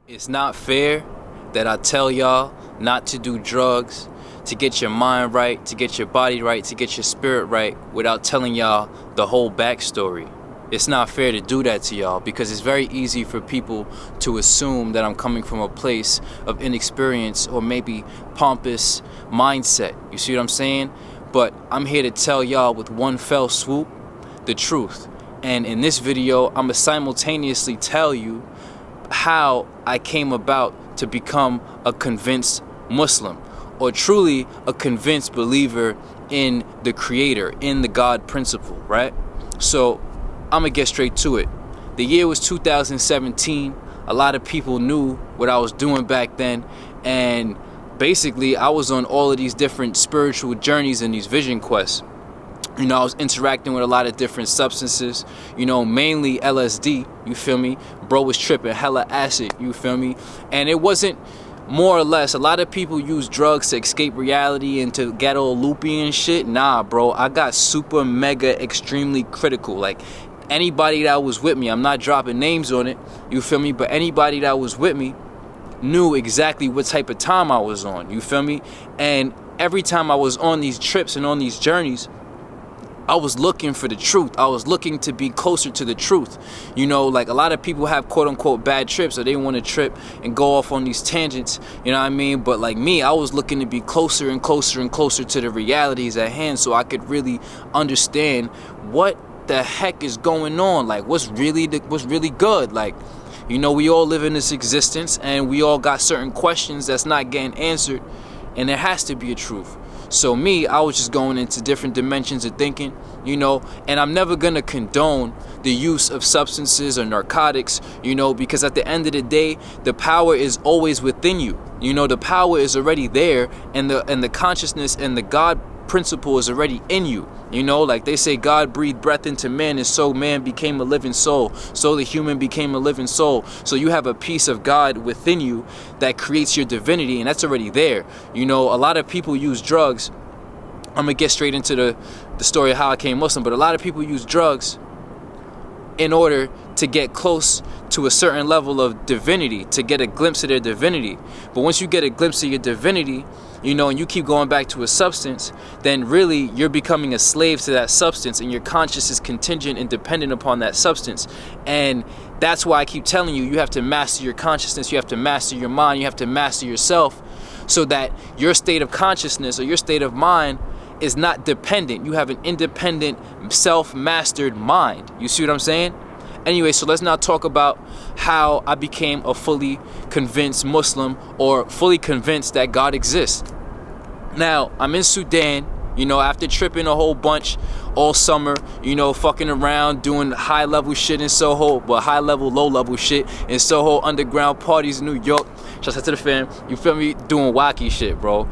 It's not fair that I tell y'all not to do drugs, to get your mind right, to get your body right, to get your spirit right, without telling y'all the whole backstory. It's not fair to do that to y'all because it's very easy for people to assume that I'm coming from a place of inexperience or maybe pompous mindset. You see what I'm saying? But I'm here to tell y'all with one fell swoop the truth. And in this video, I'm gonna simultaneously tell you how I came about to become a convinced Muslim, or truly a convinced believer in the Creator, in the God principle, right? So I'm gonna get straight to it. The year was 2017. A lot of people knew what I was doing back then, and basically I was on all of these different spiritual journeys and these vision quests. You know, I was interacting with a lot of different substances, you know, mainly LSD, you feel me? Bro was tripping, hella acid, you feel me? And it wasn't, more or less, a lot of people use drugs to escape reality and to get all loopy and shit. Nah, bro, I got super mega extremely critical. Like, anybody that was with me, I'm not dropping names on it, you feel me? But anybody that was with me knew exactly what type of time I was on, you feel me? And every time I was on these trips and on these journeys, I was looking for the truth. I was looking to be closer to the truth. You know, like a lot of people have quote unquote bad trips, or they want to trip and go off on these tangents, you know what I mean? But like me, I was looking to be closer and closer and closer to the realities at hand so I could really understand what the heck is going on, like what's really good. Like, you know, we all live in this existence and we all got certain questions that's not getting answered, and there has to be a truth. So me, I was just going into different dimensions of thinking, you know, and I'm never gonna condone the use of substances or narcotics, you know, because at the end of the day, the power is always within you. You know, the power is already there, and the consciousness and the God principle is already in you. You know, like they say, God breathed breath into man, and so man became a living soul. So the human became a living soul. So you have a piece of God within you that creates your divinity, and that's already there. You know, a lot of people use drugs. I'm gonna get straight into the story of how I became Muslim, but a lot of people use drugs in order to get close to a certain level of divinity, to get a glimpse of their divinity. But once you get a glimpse of your divinity, you know, and you keep going back to a substance, then really you're becoming a slave to that substance, and your conscience is contingent and dependent upon that substance. And that's why I keep telling you, you have to master your consciousness, you have to master your mind, you have to master yourself, so that your state of consciousness or your state of mind is not dependent. You have an independent, self-mastered mind. You see what I'm saying? Anyway, so let's now talk about how I became a fully convinced Muslim, or fully convinced that God exists. Now, I'm in Sudan, you know, after tripping a whole bunch all summer, you know, fucking around, doing high-level shit in Soho, but high-level, low-level shit in Soho, underground parties in New York. Shout out to the fam, you feel me? Doing wacky shit, bro.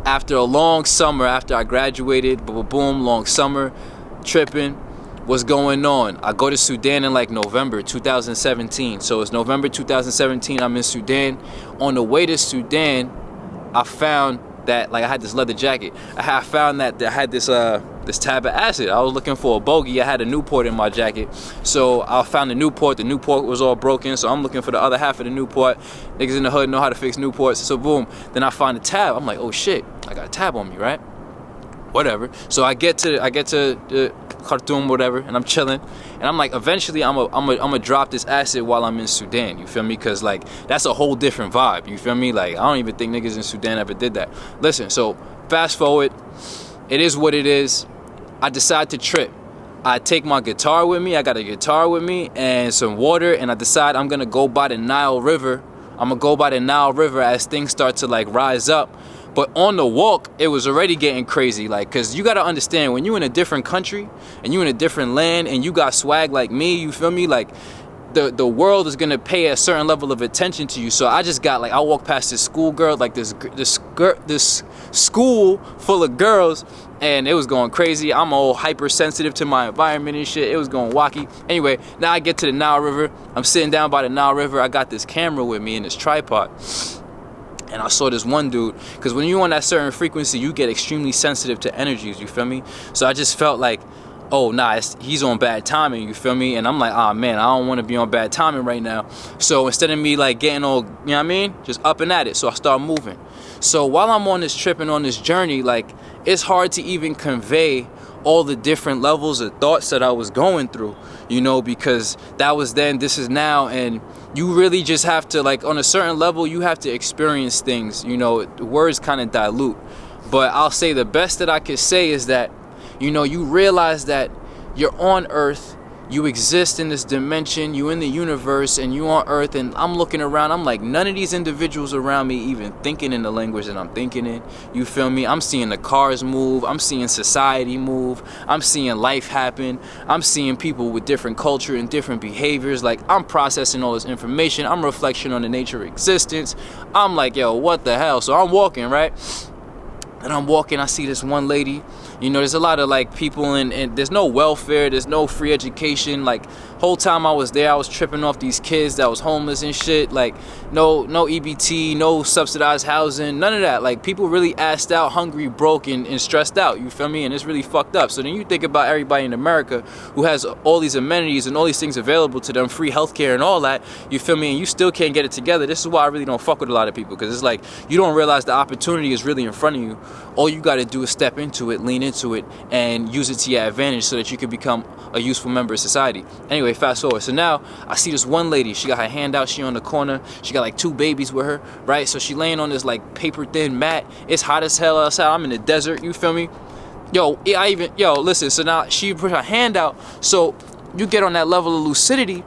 After a long summer, after I graduated, boom, long summer, tripping. What's going on? I go to Sudan in like November 2017. So it's November 2017, I'm in Sudan. On the way to Sudan, I found that, like, I had this leather jacket. I found that I had this tab of acid. I was looking for a bogey. I had a Newport in my jacket. So I found the Newport was all broken. So I'm looking for the other half of the Newport. Niggas in the hood know how to fix Newports. So boom, then I find a tab. I'm like, oh shit, I got a tab on me, right? Whatever. So I get to Khartoum, whatever, and I'm chilling, and I'm like, eventually I'm a drop this acid while I'm in Sudan, you feel me? Because like that's a whole different vibe, you feel me? Like I don't even think niggas in Sudan ever did that. Listen, so fast forward, it is what it is. I decide to trip. I take my guitar with me. I got a guitar with me and some water, and I decide I'm gonna go by the Nile River. I'm gonna go by the Nile River as things start to like rise up. But on the walk, it was already getting crazy, like, cause you gotta understand, when you in a different country and you in a different land and you got swag like me, you feel me? Like, the world is gonna pay a certain level of attention to you. So I just got like, I walked past this schoolgirl, like this school full of girls, and it was going crazy. I'm all hypersensitive to my environment and shit. It was going wacky. Anyway, now I get to the Nile River. I'm sitting down by the Nile River. I got this camera with me and this tripod. And I saw this one dude, because when you're on that certain frequency, you get extremely sensitive to energies, you feel me? So I just felt like, oh nah, he's on bad timing, you feel me? And I'm like, ah man, I don't want to be on bad timing right now. So instead of me like getting all, you know what I mean, just up and at it, so I start moving. So while I'm on this trip and on this journey, like, it's hard to even convey all the different levels of thoughts that I was going through, you know, because that was then, this is now, and you really just have to, like, on a certain level, you have to experience things, you know. Words kind of dilute, but I'll say the best that I could say is that, you know, you realize that you're on Earth, you exist in this dimension, you in the universe, and you on Earth. And I'm looking around, I'm like, none of these individuals around me even thinking in the language that I'm thinking in, you feel me? I'm seeing the cars move, I'm seeing society move, I'm seeing life happen, I'm seeing people with different culture and different behaviors. Like, I'm processing all this information, I'm reflection on the nature of existence. I'm like, yo, what the hell? So I'm walking, right? And I'm walking, I see this one lady, you know, there's a lot of like people and there's no welfare, there's no free education. Like, whole time I was there, I was tripping off these kids that was homeless and shit. Like, no EBT, no subsidized housing, none of that. Like, people really assed out, hungry, broke, and stressed out, you feel me? And it's really fucked up. So then you think about everybody in America who has all these amenities and all these things available to them, free healthcare and all that, you feel me? And you still can't get it together. This is why I really don't fuck with a lot of people, because it's like, you don't realize the opportunity is really in front of you. All you got to do is step into it, lean into it, and use it to your advantage so that you can become a useful member of society. Anyway, fast forward. So now I see this one lady. She got her hand out. She on the corner. She got like 2 babies with her, right? So she laying on this like paper thin mat. It's hot as hell outside. I'm in the desert. You feel me? Yo, listen. So now she put her hand out. So you get on that level of lucidity.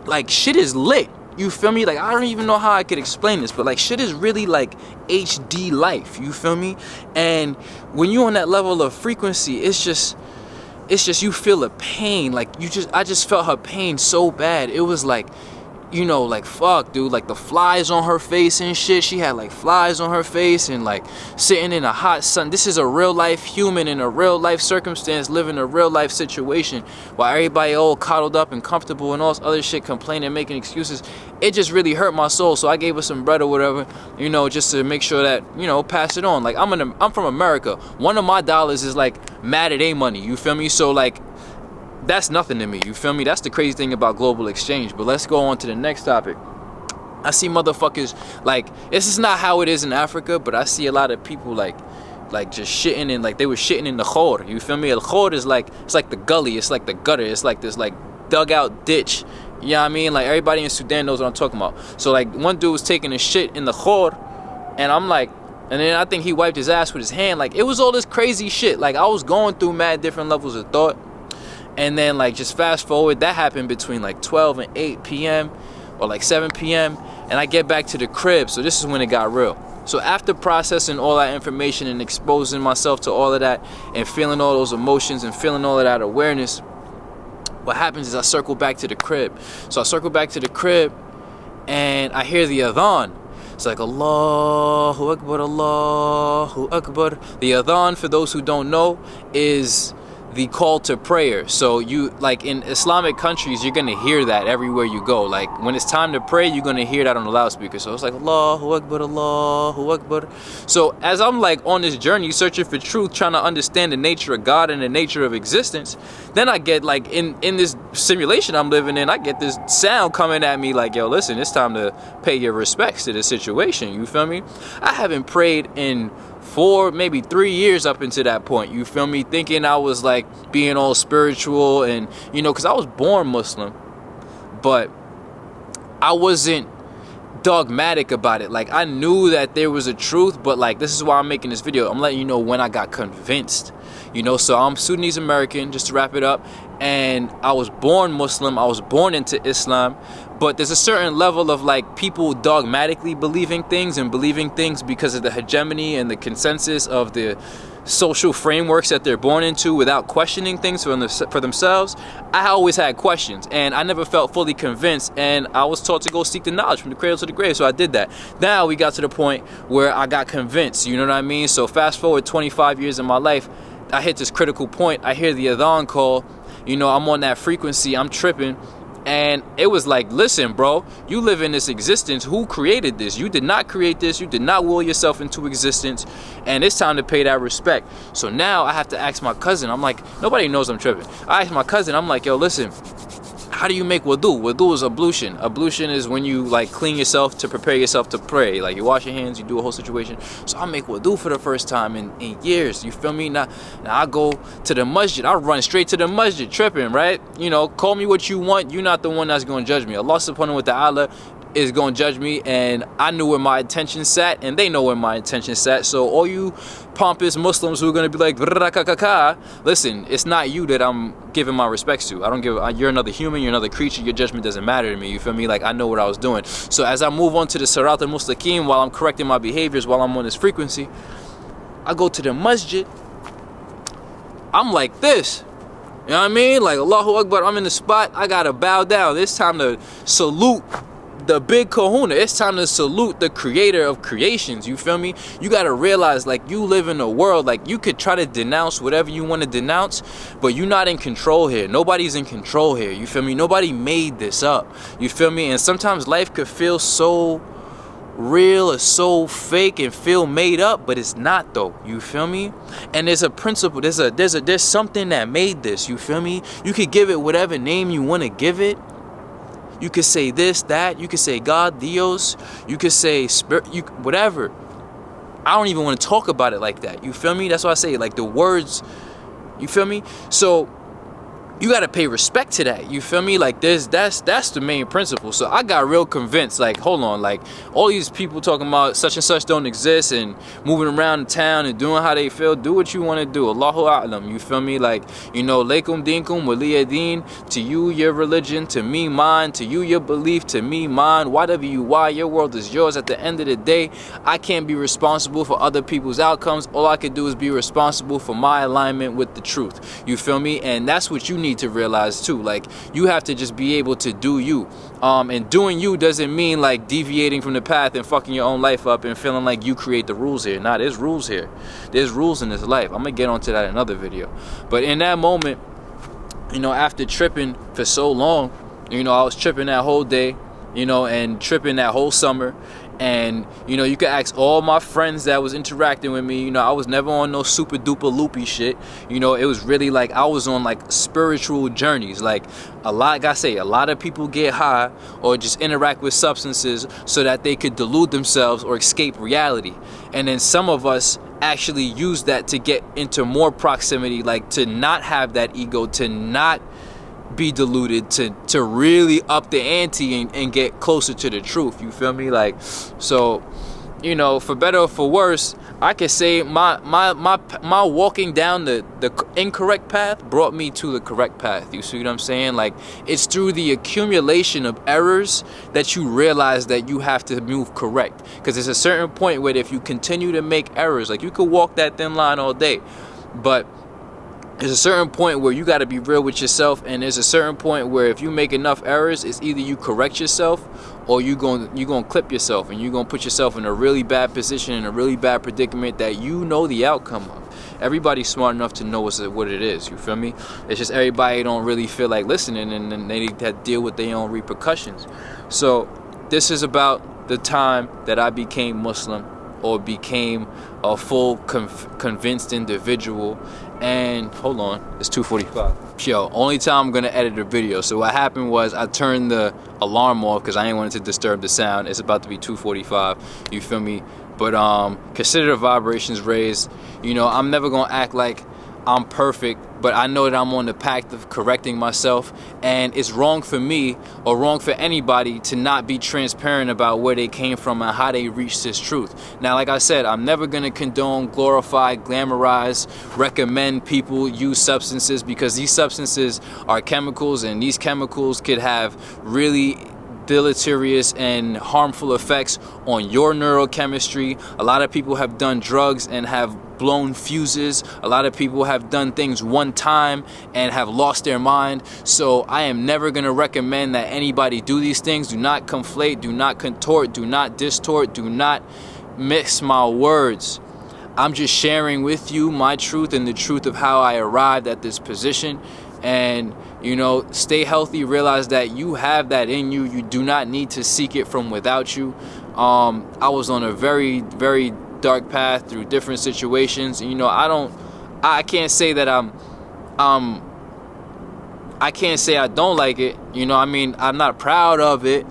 Like, shit is lit. You feel me? Like, I don't even know how I could explain this, but like, shit is really like HD life. You feel me? And when you're on that level of frequency, it's just you feel the pain. Like, I just felt her pain so bad. It was like, you know, like, fuck, dude, like the flies on her face and shit. She had like flies on her face and like sitting in a hot sun. This is a real life human in a real life circumstance, living a real life situation, while everybody all coddled up and comfortable and all this other shit, complaining, making excuses. It just really hurt my soul. So I gave her some bread or whatever, you know, just to make sure that, you know, pass it on. Like, I'm from America. One of my dollars is like mad at money. You feel me? So like, that's nothing to me, you feel me? That's the crazy thing about global exchange. But let's go on to the next topic. I see motherfuckers, like, this is not how it is in Africa, but I see a lot of people like just shitting in, like, they were shitting in the 𝘻𝙀, you feel me? The 𝘻𝙀 is like, it's like the gully, it's like the gutter, it's like this like dugout ditch, you know what I mean? Like, everybody in Sudan knows what I'm talking about. So like, one dude was taking a shit in the 𝘻𝙀, and I'm like, and then I think he wiped his ass with his hand. Like, it was all this crazy shit. Like, I was going through mad different levels of thought. And then, like, just fast forward, that happened between like 12 and 8 p.m. or like 7 p.m. And I get back to the crib. So this is when it got real. So after processing all that information and exposing myself to all of that and feeling all those emotions and feeling all of that awareness, what happens is I circle back to the crib. So I circle back to the crib and I hear the adhan. It's like, Allahu Akbar, Allahu Akbar. The adhan, for those who don't know, is the call to prayer. So you, like, in Islamic countries, you're gonna hear that everywhere you go. Like, when it's time to pray, you're gonna hear that on the loudspeaker. So it's like, Allahu Akbar, Allahu Akbar. So as I'm like on this journey searching for truth, trying to understand the nature of God and the nature of existence, then I get like in this simulation I'm living in, I get this sound coming at me like, yo, listen, it's time to pay your respects to the situation. You feel me? I haven't prayed in 4, maybe 3 years up into that point, you feel me, thinking I was like being all spiritual, and you know, because I was born Muslim, but I wasn't dogmatic about it. Like, I knew that there was a truth, but like, this is why I'm making this video. I'm letting you know when I got convinced, you know. So I'm Sudanese American, just to wrap it up, and I was born Muslim, I was born into Islam. But there's a certain level of like people dogmatically believing things and believing things because of the hegemony and the consensus of the social frameworks that they're born into without questioning things for themselves. I always had questions and I never felt fully convinced, and I was taught to go seek the knowledge from the cradle to the grave, so I did that. Now we got to the point where I got convinced, you know what I mean? So fast forward 25 years in my life, I hit this critical point. I hear the adhan call, you know, I'm on that frequency, I'm tripping, And it was like, listen, bro, you live in this existence. Who created this? You did not create this. You did not will yourself into existence. And it's time to pay that respect. So now I have to ask my cousin. I'm like, nobody knows I'm tripping. I asked my cousin, I'm like, yo, listen, how do you make wudu? Wudu is ablution. Ablution is when you like clean yourself to prepare yourself to pray. Like you wash your hands, you do a whole situation. So I make wudu for the first time in years. You feel me? Now I go to the masjid. I run straight to the masjid, tripping, right? You know, call me what you want. You're not the one that's going to judge me. Allah subhanahu wa ta'ala is going to judge me, and I knew where my intention sat, and they know where my intention sat. So all you pompous Muslims who are going to be like, listen, it's not you that I'm giving my respects to. I don't give, you're another human, you're another creature, your judgment doesn't matter to me, you feel me? Like, I know what I was doing. So as I move on to the Sirat al-Mustaqim, while I'm correcting my behaviors, while I'm on this frequency, I go to the masjid, I'm like this. You know what I mean? Like, Allahu Akbar, I'm in the spot, I gotta bow down. It's time to salute the big kahuna. It's time to salute the creator of creations. You feel me? You got to realize, like, you live in a world, like, you could try to denounce whatever you want to denounce, but you're not in control here. Nobody's in control here. You feel me? Nobody made this up. You feel me? And sometimes life could feel so real or so fake and feel made up, but it's not though. You feel me? And there's a principle, there's something that made this. You feel me? You could give it whatever name you want to give it. You could say this, that. You could say God, Dios. You could say spirit, whatever. I don't even want to talk about it like that. You feel me? That's why I say, like, the words. You feel me? So you got to pay respect to that. You feel me? Like, that's the main principle. So I got real convinced, like, hold on, like, all these people talking about such and such don't exist and moving around the town and doing how they feel, do what you want to do. Allahu A'lam. You feel me? Like, you know, Lakum dinkum waliya din, to you your religion, to me mine, to you your belief, to me mine. Whatever you why, your world is yours. At the end of the day, I can't be responsible for other people's outcomes. All I can do is be responsible for my alignment with the truth. You feel me? And that's what you need to realize too. Like, you have to just be able to do you, and doing you doesn't mean like deviating from the path and fucking your own life up and feeling like you create the rules here. Nah, there's rules here. There's rules in this life. I'm gonna get onto that in another video. But in that moment, you know, after tripping for so long, you know, I was tripping that whole day, you know, and tripping that whole summer. And, you know, you could ask all my friends that was interacting with me, you know, I was never on no super duper loopy shit. You know, it was really like I was on like spiritual journeys. Like, like I say, a lot of people get high or just interact with substances so that they could delude themselves or escape reality. And then some of us actually use that to get into more proximity, like to not have that ego, to not be deluded, to really up the ante and get closer to the truth. You feel me? Like, so, you know, for better or for worse, I could say my walking down the incorrect path brought me to the correct path. You see what I'm saying? Like, it's through the accumulation of errors that you realize that you have to move correct. Because there's a certain point where if you continue to make errors, like, you could walk that thin line all day, but there's a certain point where you got to be real with yourself, and there's a certain point where if you make enough errors, it's either you correct yourself or you're going to clip yourself, and you're going to put yourself in a really bad position, in a really bad predicament that you know the outcome of. Everybody's smart enough to know what it is. You feel me? It's just everybody don't really feel like listening, and then they need to deal with their own repercussions. So this is about the time that I became Muslim, or became a full convinced individual. And hold on, it's 2:45. Yo, only time I'm gonna edit a video. So what happened was I turned the alarm off because I didn't want it to disturb the sound. It's about to be 2:45. You feel me? But consider the vibrations raised. You know, I'm never gonna act like I'm perfect, but I know that I'm on the path of correcting myself, and it's wrong for me or wrong for anybody to not be transparent about where they came from and how they reached this truth. Now, like I said, I'm never going to condone, glorify, glamorize, recommend people use substances, because these substances are chemicals, and these chemicals could have really deleterious and harmful effects on your neurochemistry. A lot of people have done drugs and have blown fuses. A lot of people have done things one time and have lost their mind. So I am never going to recommend that anybody do these things. Do not conflate, do not contort, do not distort, do not mix my words. I'm just sharing with you my truth and the truth of how I arrived at this position. And, you know, stay healthy. Realize that you have that in you. You do not need to seek it from without you. I was on a very, very dark path through different situations. You know, I can't say that I can't say I don't like it. You know, I mean, I'm not proud of it,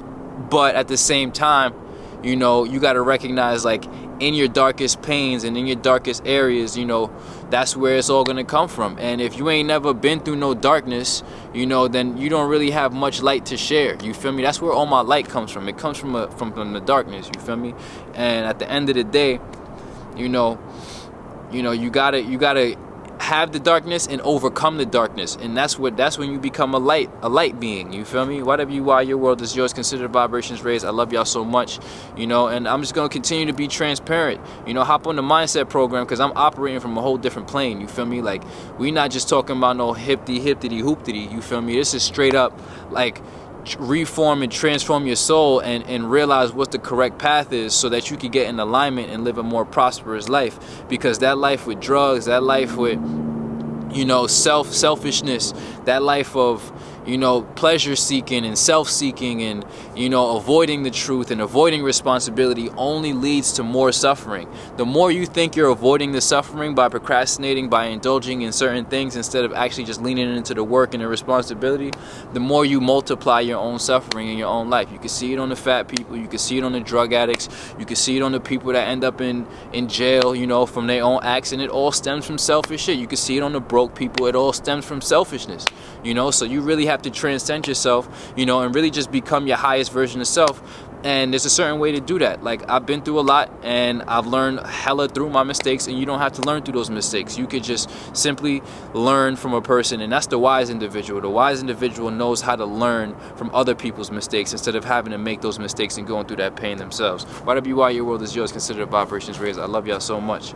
but at the same time, you know, you got to recognize, like, in your darkest pains and in your darkest areas, you know, that's where it's all gonna come from. And if you ain't never been through no darkness, you know, then you don't really have much light to share. You feel me? That's where all my light comes from. It comes from the darkness. You feel me? And at the end of the day, you know, you gotta have the darkness and overcome the darkness, and that's when you become a light being. You feel me? Whatever you are, your world is yours. Consider vibrations raised. I love y'all so much, you know, and I'm just gonna continue to be transparent. You know, hop on the mindset program, because I'm operating from a whole different plane. You feel me? Like, we not just talking about no hippity hoopty. You feel me? This is straight up, like, reform and transform your soul and realize what the correct path is, so that you can get in alignment and live a more prosperous life. Because that life with drugs, that life with, you know, selfishness, that life of, you know, pleasure seeking and self-seeking and, you know, avoiding the truth and avoiding responsibility only leads to more suffering. The more you think you're avoiding the suffering by procrastinating, by indulging in certain things instead of actually just leaning into the work and the responsibility, the more you multiply your own suffering in your own life. You can see it on the fat people, you can see it on the drug addicts, you can see it on the people that end up in jail, you know, from their own acts, and it all stems from selfish shit. You can see it on the broke people. It all stems from selfishness, you know. So you really have to transcend yourself, you know, and really just become your highest version of self. And there's a certain way to do that. Like, I've been through a lot, and I've learned hella through my mistakes, and you don't have to learn through those mistakes. You could just simply learn from a person, and that's the wise individual. The wise individual knows how to learn from other people's mistakes instead of having to make those mistakes and going through that pain themselves. Whatever you are, your world is yours. Consider the vibrations raised. I love y'all so much.